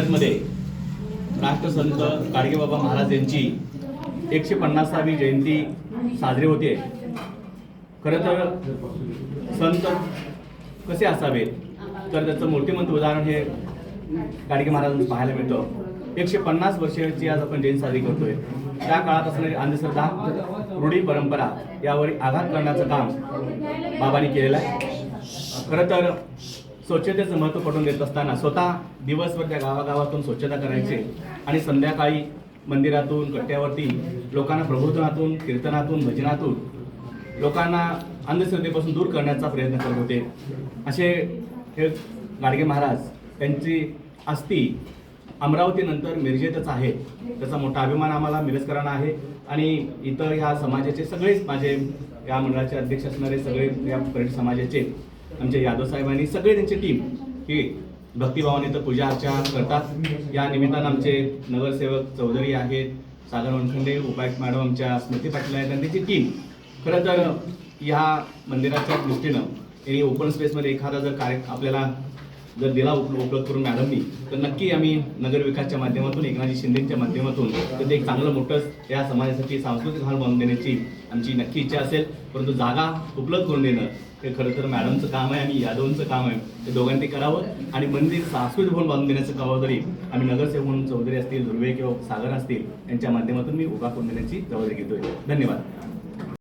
मिरजमध्ये राष्ट्रसंत गाडगेबाबा महाराज यांची 150वी जयंती साजरी होते। खरं तर संत कसे असावेत तर त्याचं मूर्तिमंत उदाहरण हे गाडगे महाराजांचं पाहायला मिळतं। 150 वर्षाची आज आपण जयंती साजरी करतोय। त्या काळात असणारी अंधश्रद्धा, रूढी परंपरा यावर आघात करण्याचं काम बाबांनी केलेलं आहे। खरं तर स्वच्छतेचं महत्त्व पटवून देत असताना स्वतः दिवसभर त्या गावागावातून स्वच्छता करायचे आणि संध्याकाळी मंदिरातून कट्ट्यावरती लोकांना प्रबोधनातून, कीर्तनातून, भजनातून लोकांना अंधश्रद्धेपासून दूर करण्याचा प्रयत्न करत होते। असे हे गाडगे महाराज त्यांची अस्थी अमरावतीनंतर मिरजेतच आहे। त्याचा मोठा अभिमान आम्हाला मिरजकरांना आहे आणि इतर ह्या समाजाचे सगळेच, माझे या मंडळाचे अध्यक्ष असणारे सगळे या पर्यटन समाजाचे आमचे यादव साहेबांनी सगळे त्यांची टीम ही भक्तिभावाने तर पूजा अर्चा करतात। या निमित्तानं आमचे नगरसेवक चौधरी आहेत, सागर वनखंडे, उपायुक्त मॅडम आमच्या स्मृती पाटील आहेत आणि त्यांची टीम खरं तर ह्या मंदिराच्या दृष्टीनं यांनी ओपन स्पेसमध्ये एखादा जर आपल्याला जर दिला उपलब्ध करून मॅडमनी तर नक्की आम्ही नगरविकासच्या माध्यमातून, एकनाथजी शिंदेच्या माध्यमातून तर ते एक चांगलं मोठं या समाजासाठी सांस्कृतिक हॉल बांधून देण्याची आमची नक्की इच्छा असेल। परंतु जागा उपलब्ध करून देणं हे खरं तर मॅडमचं काम आहे आणि यादवचं काम आहे। ते दोघांनी ते करावं आणि मंदिर सांस्कृतिक भवन बांधून देण्याचं जबाबदारी आम्ही नगरसेवक म्हणून चौधरी असतील, धुर्वे किंवा सागर असतील यांच्या माध्यमातून मी उभा करून देण्याची जबाबदारी घेतोय। धन्यवाद।